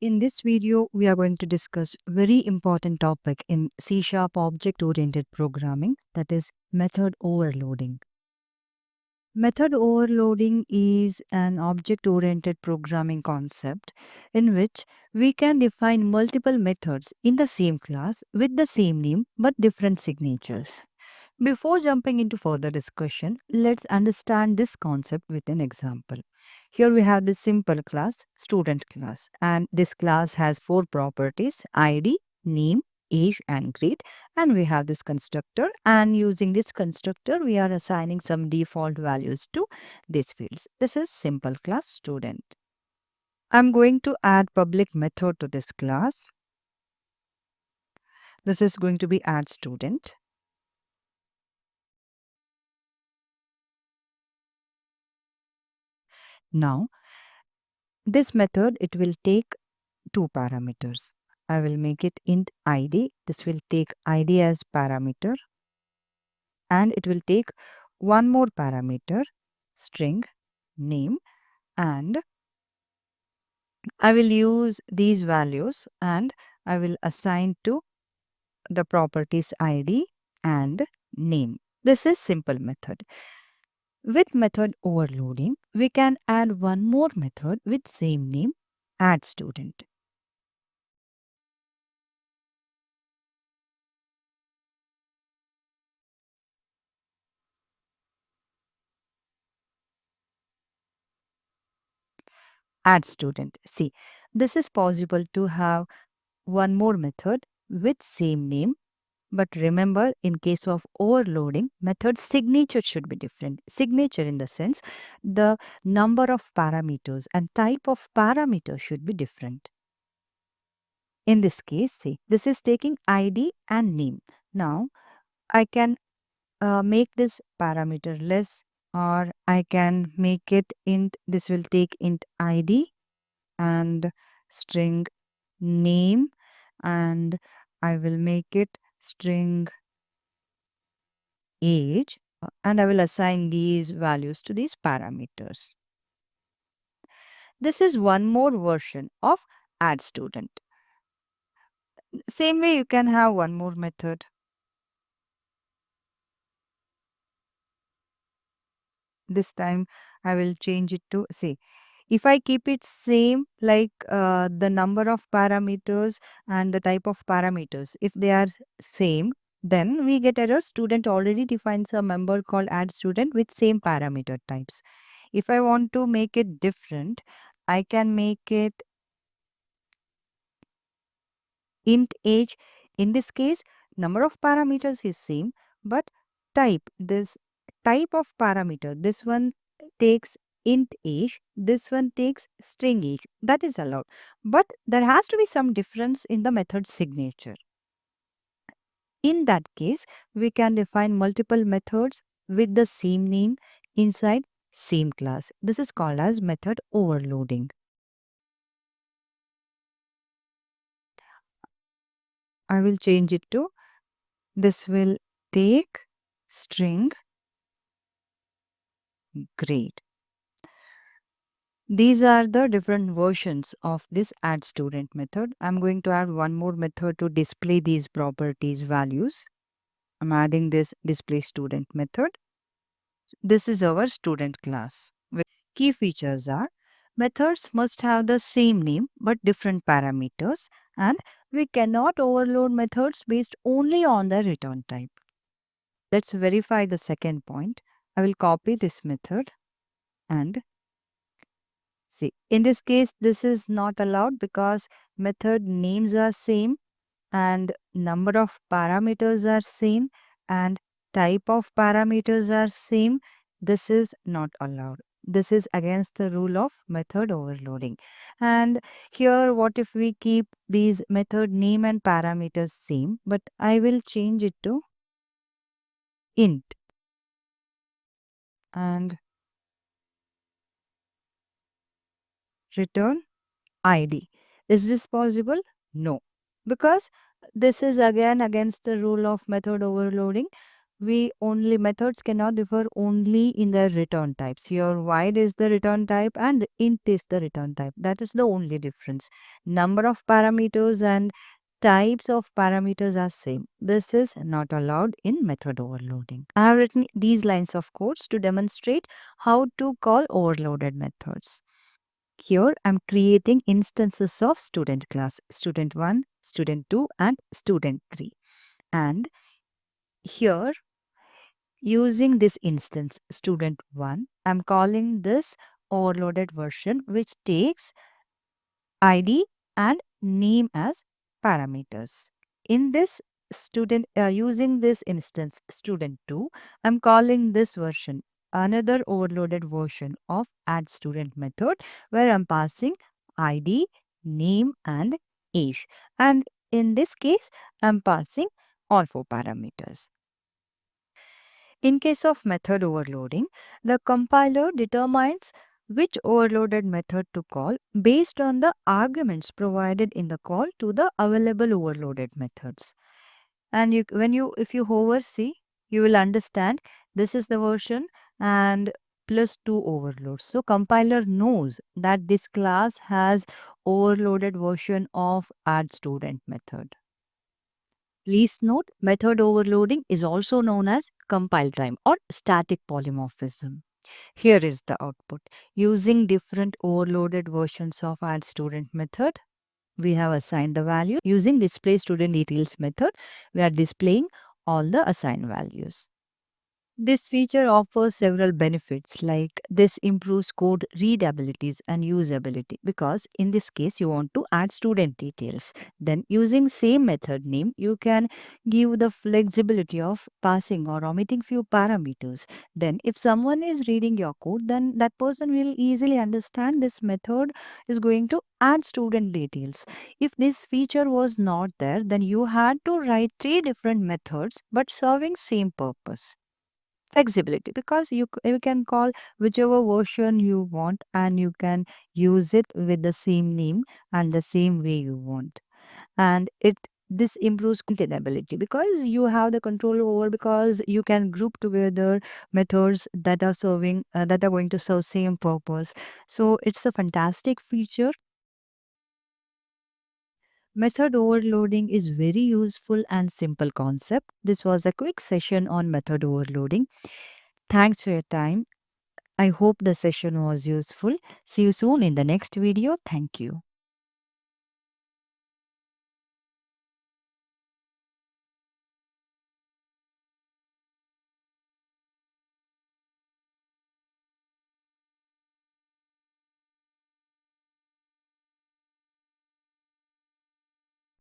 In this video, we are going to discuss a very important topic in C# object-oriented programming, that is method overloading. Method overloading is an object-oriented programming concept in which we can define multiple methods in the same class with the same name but different signatures. Before jumping into further discussion, let's understand this concept with an example. Here we have this simple class, student class, and this class has four properties: ID, name, age, and grade. And we have this constructor, and using this constructor, we are assigning some default values to these fields. This is simple class student. I'm going to add public method to this class. This is going to be add student. Now, this method, it will take two parameters. I will make it int id. This will take id as parameter, and it will take one more parameter, string name, and I will use these values and I will assign to the properties id and name. This is simple method. With method overloading, we can add one more method with same name, add student. Add student. See, this is possible to have one more method with same name. But remember, in case of overloading, method signature should be different. Signature in the sense the number of parameters and type of parameter should be different. In this case, see, this is taking ID and name. Now, I can make this parameter less, or I can make it int. This will take int ID and string name, and I will make it string age, and I will assign these values to these parameters. This is one more version of add student. Same way you can have one more method. This time I will change it to, say, if I keep it same like the number of parameters and the type of parameters, if they are same, then we get error. Student already defines a member called add student with same parameter types. If I want to make it different, I can make it int age. In this case, number of parameters is same, but this type of parameter, this one takes int age, this one takes string age. That is allowed, but there has to be some difference in the method signature. In that case, we can define multiple methods with the same name inside same class. This is called as method overloading. I will change it to, this will take string grade. These are the different versions of this add student method. I'm going to add one more method to display these properties values. I'm adding this display student method. This is our student class. Key features are methods must have the same name but different parameters, and we cannot overload methods based only on the return type. Let's verify the second point. I will copy this method and see. In this case, this is not allowed because method names are same and number of parameters are same and type of parameters are same. This is not allowed. This is against the rule of method overloading. And here, what if we keep these method name and parameters same, but I will change it to int and return ID. Is this possible? No, because this is again against the rule of method overloading. we only methods cannot differ only in their return types. Here void is the return type and int is the return type. That is the only difference. Number of parameters and types of parameters are same. This is not allowed in method overloading. I have written these lines of codes to demonstrate how to call overloaded methods. Here I'm creating instances of student class, student 1, student 2 and student 3. And here using this instance student 1, I'm calling this overloaded version which takes ID and name as parameters. In this student, using this instance student 2, I'm calling this version another overloaded version of add student method where I'm passing ID, name and age. And in this case, I'm passing all four parameters. In case of method overloading, the compiler determines which overloaded method to call based on the arguments provided in the call to the available overloaded methods. And if you hover see, you will understand this is the version and plus 2 overloads. So compiler knows that this class has overloaded version of add student method. Please note, method overloading is also known as compile time or static polymorphism. Here is the output. Using different overloaded versions of add student method, we have assigned the value. Using display student details method, we are displaying all the assigned values. This feature offers several benefits like this improves code readabilities and usability because in this case you want to add student details. Then using same method name you can give the flexibility of passing or omitting few parameters. Then if someone is reading your code then that person will easily understand this method is going to add student details. If this feature was not there then you had to write three different methods but serving same purpose. Flexibility because you can call whichever version you want and you can use it with the same name and the same way you want. And it this improves maintainability because you have the control over because you can group together methods that are serving that are going to serve same purpose. So it's a fantastic feature. Method overloading is very useful and simple concept. This was a quick session on method overloading. Thanks for your time. I hope the session was useful. See you soon in the next video. Thank you.